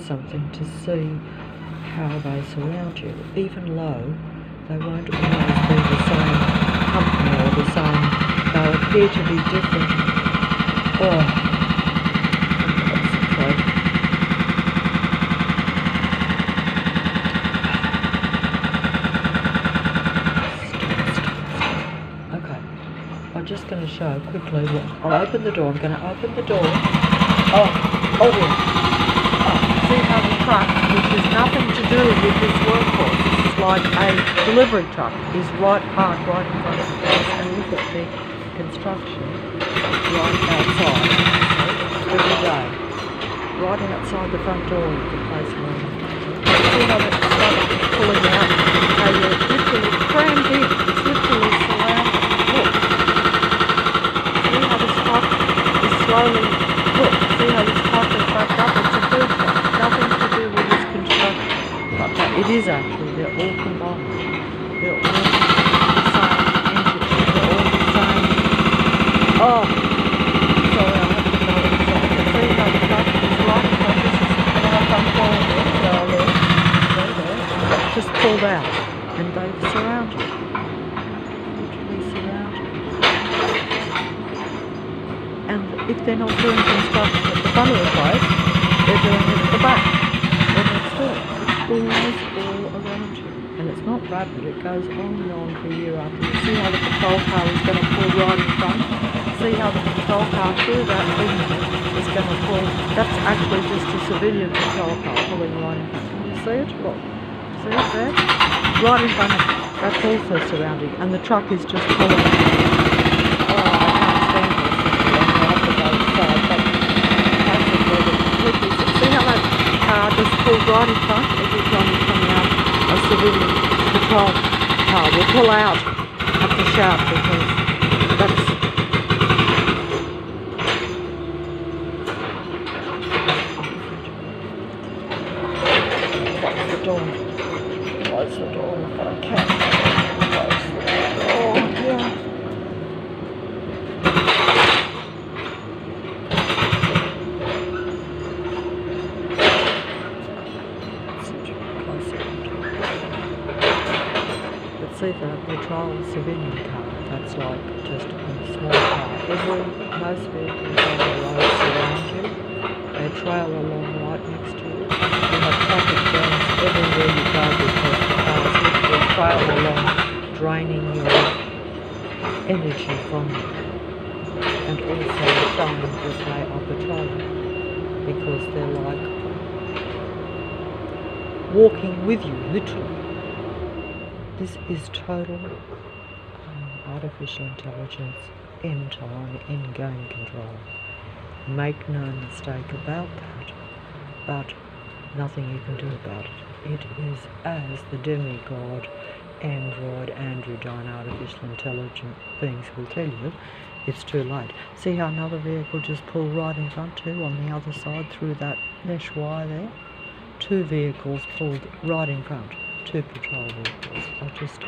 something to see how they surround you. Even low, they won't always be the same company or the same. They'll appear to be different. Oh, concentrate. Okay, I'm just going to show quickly what. I'll open the door. I'm going to open the door. Oh yeah. See how the truck, which has nothing to do with this workforce, this is like a delivery truck, is parked right in front of the house, and look at the construction right outside, every day, right outside the front door of the place where I'm. See how that stuff is pulling out, how you're literally crammed in, it's literally surrounded. Look, see how this truck is slowly, look, see how this truck is backed up, it's a food truck. Nothing to do with this construction. But it is actually, they're all combined. They're all the same entity. They're all the same. Oh, sorry, I have to go inside. But see how the truck is right in front of this is now front door there. See there? Just pulled out. And they've surrounded. Literally surrounded. And if they're not doing construction at the front of the place, they're doing it at the back. When it's doing it's always all around you. And it's not rapid, it goes on and on for year after year. See how the patrol car is going to pull right in front? See how the patrol car through that thing is going to pull? That's actually just a civilian patrol car pulling right in front. Can you see it? Look. See it there? Right in front of it. That's also surrounding. And the truck is just pulling. Oh, I can't stand this. I have to go inside. But see how that car just pulled right in front? Every time you come out, a civilian patrol car will pull out at the shout because that's... Close the door. Close the door if I can. Close the door, yeah. See the patrol civilian car, that's like just a small car. Most vehicles on the road surround you. They trail along right next to you. You have traffic jams everywhere you go because the cars literally trail along, draining your energy from you. And also showing that they are patrolling because they're like walking with you, literally. This is total artificial intelligence, end-time, in-game control. Make no mistake about that, but nothing you can do about it. It is as the demigod, android, androgyne, artificial intelligent beings will tell you, it's too late. See how another vehicle just pulled right in front too, on the other side through that mesh wire there? 2 vehicles pulled right in front. 2 patrol vehicles.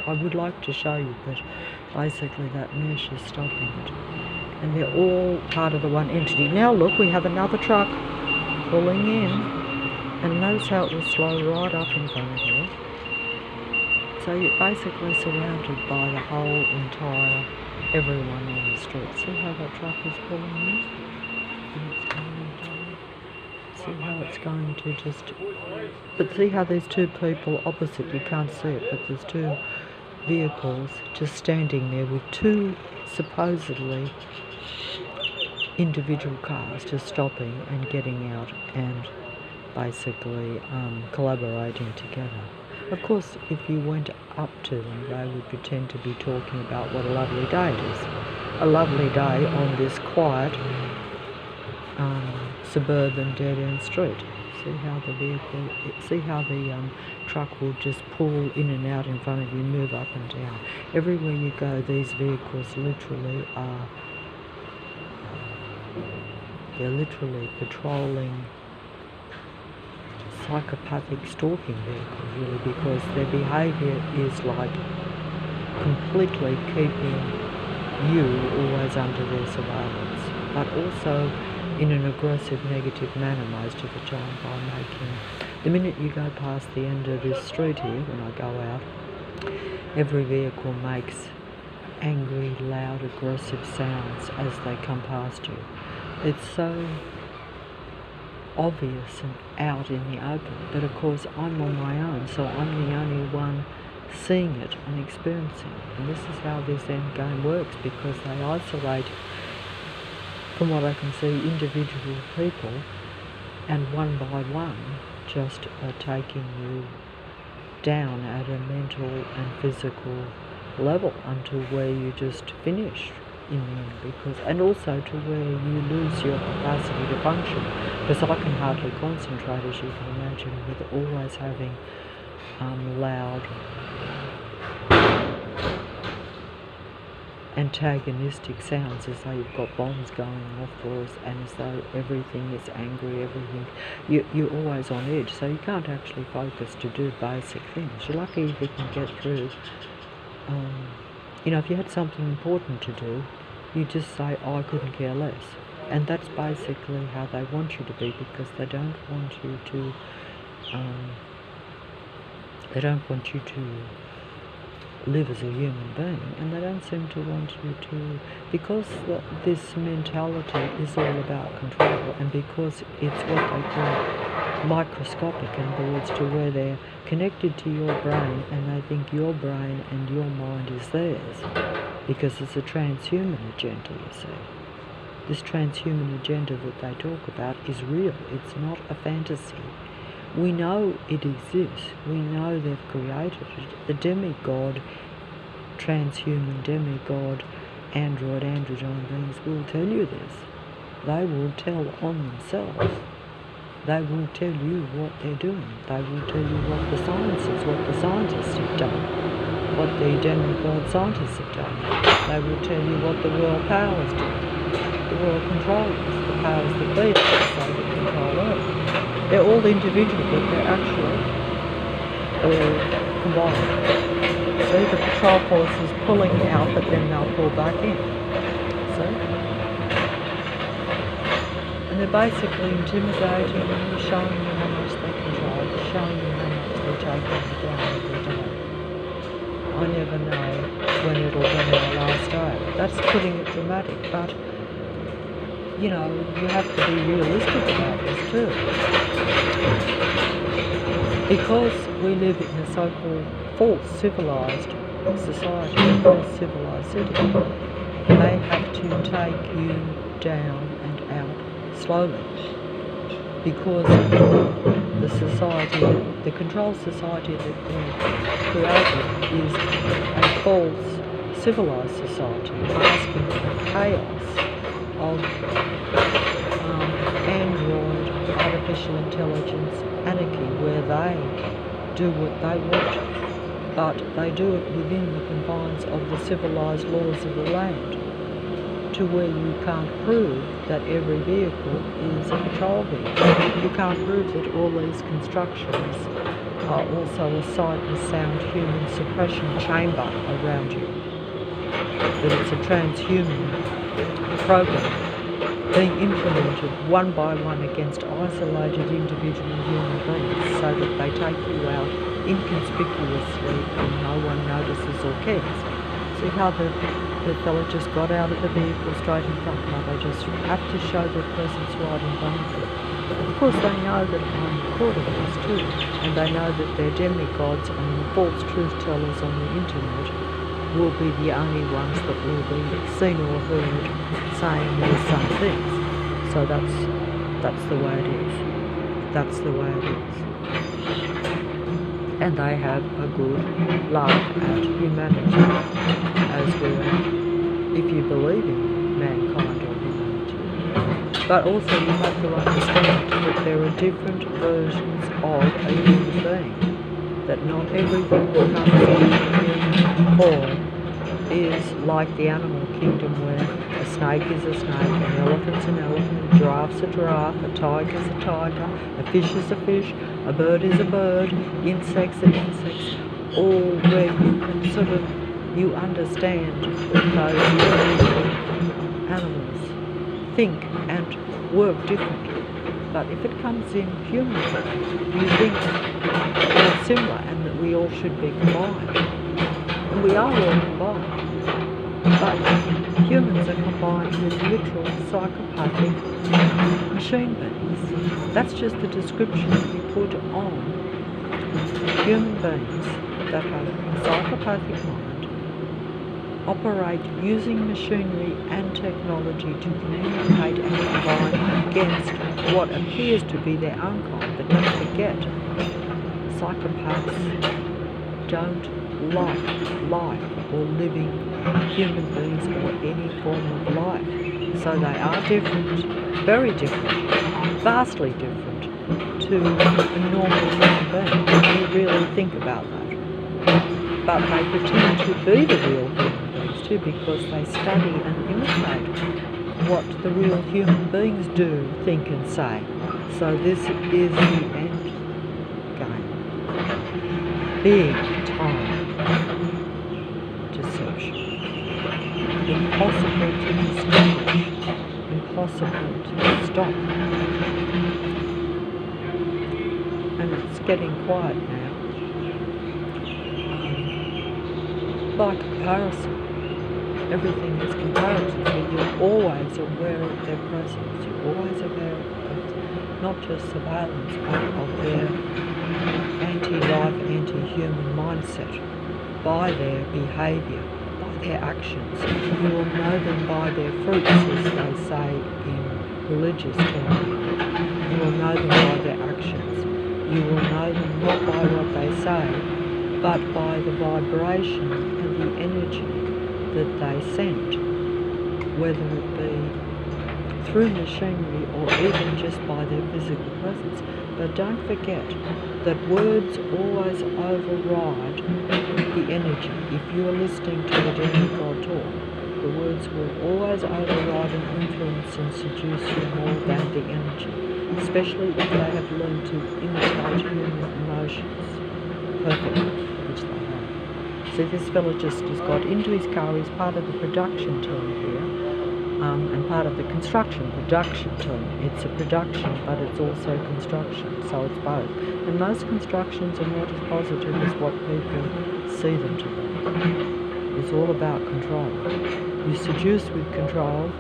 I would like to show you, but basically that mesh is stopping it. And they're all part of the one entity. Now look, we have another truck pulling in, and notice how it will slow right up in front of you. So you're basically surrounded by the whole entire, everyone on the street. See how that truck is pulling in? And it's going down. See how it's going to just... But see how there's 2 people opposite, you can't see it, but there's 2 vehicles just standing there with 2 supposedly individual cars just stopping and getting out and basically collaborating together. Of course, if you went up to them, they would pretend to be talking about what a lovely day it is. A lovely day on this quiet suburban dead-end street. See how the vehicle, see how the truck will just pull in and out in front of you, move up and down. Everywhere you go, these vehicles literally are, they're literally patrolling, psychopathic stalking vehicles really, because their behaviour is like completely keeping you always under their surveillance. But also in an aggressive, negative manner most of the time by making... The minute you go past the end of this street here, when I go out, every vehicle makes angry, loud, aggressive sounds as they come past you. It's so obvious and out in the open, but of course I'm on my own, so I'm the only one seeing it and experiencing it. And this is how this end game works, because they isolate, from what I can see, individual people, and one by one just are taking you down at a mental and physical level until where you just finish in the end, because, and also to where you lose your capacity to function, because I can hardly concentrate, as you can imagine, with always having loud antagonistic sounds, as though you've got bombs going off for us, and as though everything is angry, everything. You're always on edge, so you can't actually focus to do basic things. You're lucky if you can get through. If you had something important to do, you just say, oh, I couldn't care less. And that's basically how they want you to be, because they don't want you to live as a human being, and they don't seem to want you to, because this mentality is all about control, and because it's what they call microscopic, in other words, to where they're connected to your brain and they think your brain and your mind is theirs, because it's a transhuman agenda, you see. This transhuman agenda that they talk about is real, it's not a fantasy. We know it exists, we know they've created it. The demigod, transhuman demigod, android beings will tell you this. They will tell on themselves. They will tell you what they're doing. They will tell you what the science is, what the scientists have done, what the demigod scientists have done. They will tell you what the world powers do, the world controllers, the powers that be, so that control Earth. They're all individual, but they're actually all combined. See, the patrol force is pulling out, but then they'll pull back in. See? And they're basically intimidating you, showing you how much they control, showing you how much they're taking you down every day. I never know when it'll be my last day. That's putting it dramatic, but you have to be realistic about this too. Because we live in a so-called false civilized society, a false civilized city, they have to take you down and out slowly. Because the society, the control society that they've created is a false civilized society, asking for chaos of android, artificial intelligence, anarchy, where they do what they want, but they do it within the confines of the civilized laws of the land, to where you can't prove that every vehicle is a patrol vehicle. You can't prove that all these constructions are also a sight and sound human suppression chamber around you, that it's a transhuman program being implemented one by one against isolated individual human beings, so that they take you out inconspicuously and no one notices or cares. See how the fella just got out of the vehicle straight in front? Now they just have to show their presence right in front of them. Of course they know that I'm recording this too, and they know that their demigods and the false truth tellers on the internet will be the only ones that will be seen or heard saying these same things. So that's the way it is. That's the way it is. And they have a good laugh at humanity as well, if you believe in mankind or humanity. But also you have to understand that there are different versions of a human being. That not everything that comes in human form is like the animal kingdom, where a snake is a snake, an elephant's an elephant, a giraffe's a giraffe, a tiger's a tiger, a fish is a fish, a bird is a bird, insects are insects, all where you can sort of, you understand that those are animals think and work differently. But if it comes in human form, you think they're similar and that we all should be combined. And we are all combined. But humans are combined with literal psychopathic machine beings. That's just the description we put on human beings that have a psychopathic mind, operate using machinery and technology to communicate and combine against what appears to be their own kind. But don't forget, psychopaths don't like life or living human beings or any form of life. So they are different, very different, vastly different to a normal human being, if you really think about that. But they pretend to be the real human beings too, because they study and imitate what the real human beings do, think and say. So this is the end game. Big time deception. Impossible to distinguish. Impossible to stop. And it's getting quiet now. By comparison, everything is comparative, but you're always aware of their presence. You're always aware of not just surveillance, but of their anti-life, anti-human mindset, by their behaviour, by their actions. You will know them by their fruits, as they say in religious terms. You will know them by their actions. You will know them not by what they say, but by the vibration and the energy that they send, whether it be through machinery or even just by their physical presence. But don't forget that words always override the energy. If you are listening to a demigod talk, the words will always override and influence and seduce you more than the energy, especially if they have learned to imitate human emotions perfectly, which they have. See, this fella just has got into his car. He's part of the production team here. And part of the construction production team. It's a production, but it's also construction, so it's both. And most constructions are not as positive as what people see them to be. It's all about control. You seduce with control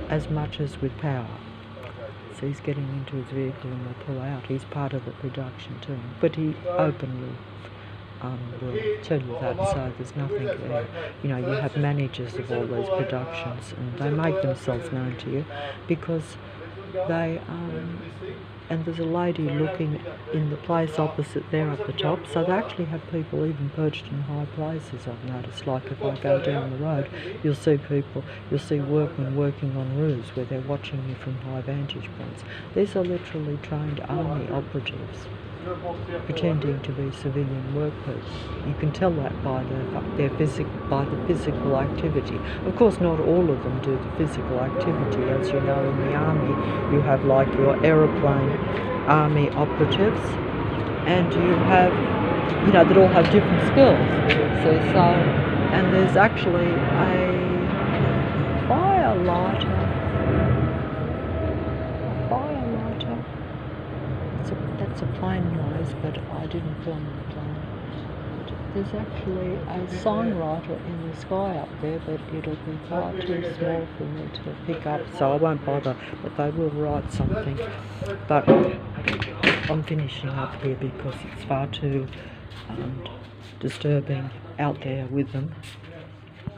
as much as with power. So he's getting into his vehicle and will pull out. He's part of the production team, but he openly will tell you that, so there's nothing there. You know, you have managers of all those productions, and they make themselves known to you because they, and there's a lady looking in the place opposite there at the top, so they actually have people even perched in high places, I've noticed. Like if I go down the road, you'll see people, you'll see workmen working on roofs where they're watching you from high vantage points. These are literally trained army operatives, pretending to be civilian workers. You can tell that by the physical activity. Of course, not all of them do the physical activity. As you know, in the army, you have like your aeroplane army operatives, and you have, you know, that all have different skills. So, and there's actually a firelighter. That's a plane noise, but I didn't film the plane. There's actually a signwriter in the sky up there, but it'll be far too small for me to pick up, so I won't bother, but they will write something. But I'm finishing up here because it's far too disturbing out there with them.